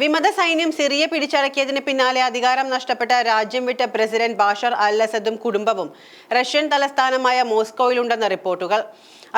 വിമത സൈന്യം സിറിയ പിടിച്ചടക്കിയതിന് പിന്നാലെ അധികാരം നഷ്ടപ്പെട്ട രാജ്യം വിട്ട പ്രസിഡന്റ് ബാഷർ അൽ അസദും കുടുംബവും റഷ്യൻ തലസ്ഥാനമായ മോസ്കോയിലുണ്ടെന്ന റിപ്പോർട്ടുകൾ.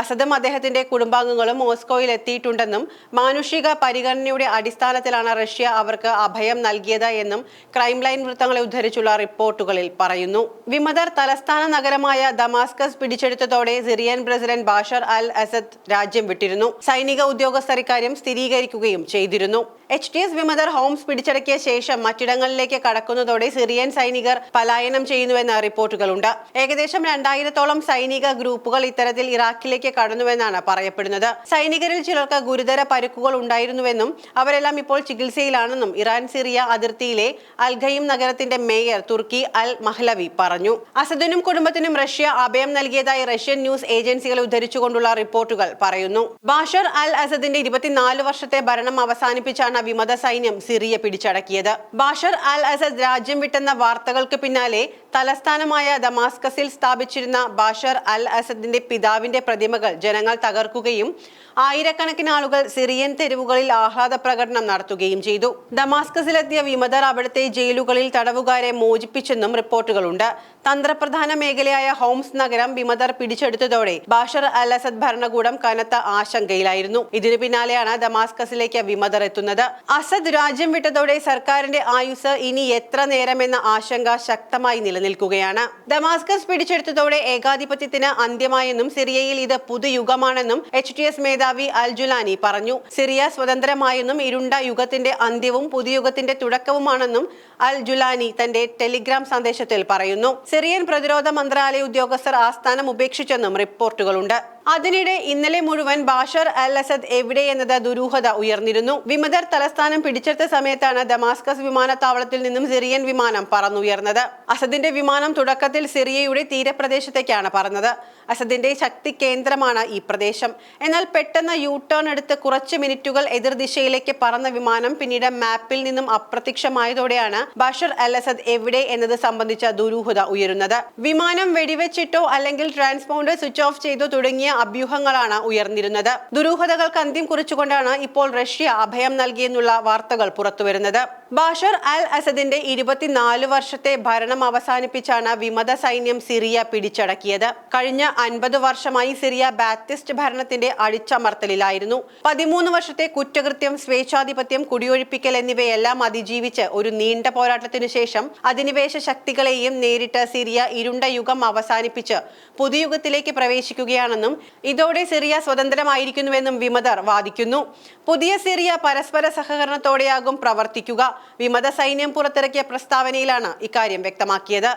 അസദും അദ്ദേഹത്തിന്റെ കുടുംബാംഗങ്ങളും മോസ്കോയിൽ എത്തിയിട്ടുണ്ടെന്നും മാനുഷിക പരിഗണനയുടെ അടിസ്ഥാനത്തിലാണ് റഷ്യ അവർക്ക് അഭയം നൽകിയത് എന്നും ക്രൈംലൈൻ വൃത്തങ്ങളെ ഉദ്ധരിച്ചുള്ള റിപ്പോർട്ടുകളിൽ പറയുന്നു. വിമതർ തലസ്ഥാന നഗരമായ ദമാസ്കസ് പിടിച്ചെടുത്തതോടെ Syrian president Bashar al Assad രാജ്യം വിട്ടിരുന്നു. സൈനിക ഉദ്യോഗസ്ഥർ ഇക്കാര്യം സ്ഥിരീകരിക്കുകയും ചെയ്തിരുന്നു. HTS വിമതർ ഹോംസ് പിടിച്ചടക്കിയ ശേഷം മറ്റിടങ്ങളിലേക്ക് കടക്കുന്നതോടെ സിറിയൻ സൈനികർ പലായനം ചെയ്യുന്നുവെന്ന റിപ്പോർട്ടുകളുണ്ട്. ഏകദേശം 2000-ഓളം സൈനിക ഗ്രൂപ്പുകൾ ഇത്തരത്തിൽ ഇറാഖിലേക്ക് കടന്നുവെന്നാണ് പറയപ്പെടുന്നത്. സൈനികരിൽ ചിലർക്ക് ഗുരുതര പരുക്കുകൾ ഉണ്ടായിരുന്നുവെന്നും അവരെല്ലാം ഇപ്പോൾ ചികിത്സയിലാണെന്നും ഇറാൻ സിറിയ അതിർത്തിയിലെ അൽഖയും നഗരത്തിന്റെ മേയർ തുർക്കി അൽ മഹ്ലവി പറഞ്ഞു. അസദിനും കുടുംബത്തിനും റഷ്യ അഭയം നൽകിയതായി റഷ്യൻ ന്യൂസ് ഏജൻസികളെ ഉദ്ധരിച്ചുകൊണ്ടുള്ള റിപ്പോർട്ടുകൾ പറയുന്നു. ബാഷർ അൽ അസദിന്റെ 24 വർഷത്തെ ഭരണം അവസാനിപ്പിച്ചാണ് വിമത സൈന്യം സിറിയ പിടിച്ചടക്കിയത്. ബാഷർ അൽ അസദ് രാജ്യം വിട്ടെന്ന വാർത്തകൾക്ക് പിന്നാലെ തലസ്ഥാനമായ ദമാസ്കസിൽ സ്ഥാപിച്ചിരുന്ന ബാഷർ അൽ അസദിന്റെ പിതാവിന്റെ പ്രതിമകൾ ജനങ്ങൾ തകർക്കുകയും ആയിരക്കണക്കിന് ആളുകൾ സിറിയൻ തെരുവുകളിൽ ആഹ്ലാദ പ്രകടനം നടത്തുകയും ചെയ്തു. ദമാസ്കസിലെത്തിയ വിമതർ അവിടുത്തെ ജയിലുകളിൽ തടവുകാരെ മോചിപ്പിച്ചെന്നും റിപ്പോർട്ടുകളുണ്ട്. തന്ത്രപ്രധാന മേഖലയായ ഹോംസ് നഗരം വിമതർ പിടിച്ചെടുത്തതോടെ ബാഷർ അൽ അസദ് ഭരണകൂടം കനത്ത ആശങ്കയിലായിരുന്നു. ഇതിനു പിന്നാലെയാണ് ദമാസ്കസിലേക്ക് വിമതർ എത്തുന്നത്. അസദ് രാജ്യം വിട്ടതോടെ സർക്കാരിന്റെ ആയുസ് ഇനി എത്ര നേരമെന്ന ആശങ്ക ശക്തമായി നിലനിൽക്കുകയാണ്. ദമാസ്കസ് പിടിച്ചെടുത്തതോടെ ഏകാധിപത്യത്തിന് അന്ത്യമായെന്നും സിറിയയിൽ ഇത് പുതുയുഗമാണെന്നും HTS മേധാവി അൽ ജുലാനി പറഞ്ഞു. സിറിയ സ്വതന്ത്രമായെന്നും ഇരുണ്ട യുഗത്തിന്റെ അന്ത്യവും പുതുയുഗത്തിന്റെ തുടക്കവുമാണെന്നും അൽ ജുലാനി തന്റെ ടെലിഗ്രാം സന്ദേശത്തിൽ പറയുന്നു. സിറിയൻ പ്രതിരോധ മന്ത്രാലയ ഉദ്യോഗസ്ഥർ ആസ്ഥാനം ഉപേക്ഷിച്ചെന്നും റിപ്പോർട്ടുകളുണ്ട്. അതിനിടെ ഇന്നലെ മുഴുവൻ ബാഷർ അൽ അസദ് എവിടെയെന്നത് ദുരൂഹത ഉയർന്നിരുന്നു. വിമതർ തലസ്ഥാനം പിടിച്ചെടുത്ത സമയത്താണ് ദമാസ്കസ് വിമാനത്താവളത്തിൽ നിന്നും സിറിയൻ വിമാനം പറന്നുയർന്നത്. അസദിന്റെ വിമാനം തുടക്കത്തിൽ സിറിയയുടെ തീരപ്രദേശത്തേക്കാണ് പറന്നത്. അസദിന്റെ ശക്തി കേന്ദ്രമാണ് ഈ പ്രദേശം. എന്നാൽ പെട്ടെന്ന് യു-ടേൺ എടുത്ത് കുറച്ച് മിനിറ്റുകൾ എതിർദിശയിലേക്ക് പറന്ന വിമാനം പിന്നീട് മാപ്പിൽ നിന്നും അപ്രത്യക്ഷമായതോടെയാണ് ബാഷർ അൽ അസദ് എവിടെ എന്നത് സംബന്ധിച്ച ദുരൂഹത ഉയരുന്നത്. വിമാനം വെടിവെച്ചിട്ടോ അല്ലെങ്കിൽ ട്രാൻസ്പോണ്ടർ സ്വിച്ച് ഓഫ് ചെയ്തോ തുടങ്ങിയ അഭ്യൂഹങ്ങളാണ് ഉയർന്നിരുന്നത്. ദുരൂഹതകൾക്ക് അന്ത്യം കുറിച്ചുകൊണ്ടാണ് ഇപ്പോൾ റഷ്യ അഭയം നൽകിയെന്നുള്ള വാർത്തകൾ പുറത്തുവരുന്നത്. ബാഷർ അൽ അസദിന്റെ 24 വർഷത്തെ ഭരണം അവസാനിപ്പിച്ചാണ് വിമത സൈന്യം സിറിയ പിടിച്ചടക്കിയത്. കഴിഞ്ഞ 50 വർഷമായി സിറിയ ബാത്തിസ്റ്റ് ഭരണത്തിന്റെ അടിച്ചമർത്തലിലായിരുന്നു. 13 വർഷത്തെ കുറ്റകൃത്യം, സ്വേച്ഛാധിപത്യം, കുടിയൊഴിപ്പിക്കൽ എന്നിവയെല്ലാം അതിജീവിച്ച് ഒരു നീണ്ട പോരാട്ടത്തിനു ശേഷം അധിനിവേശ ശക്തികളെയും നേരിട്ട് സിറിയ ഇരുണ്ട യുഗം അവസാനിപ്പിച്ച് പുതുയുഗത്തിലേക്ക് പ്രവേശിക്കുകയാണെന്നും ഇതോടെ സിറിയ സ്വതന്ത്രമായിരിക്കുന്നുവെന്നും വിമതർ വാദിക്കുന്നു. പുതിയ സിറിയ പരസ്പര സഹകരണത്തോടെയാകും പ്രവർത്തിക്കുക. വിമത സൈന്യം പുറത്തിറക്കിയ പ്രസ്താവനയിലാണ് ഇക്കാര്യം വ്യക്തമാക്കിയത്.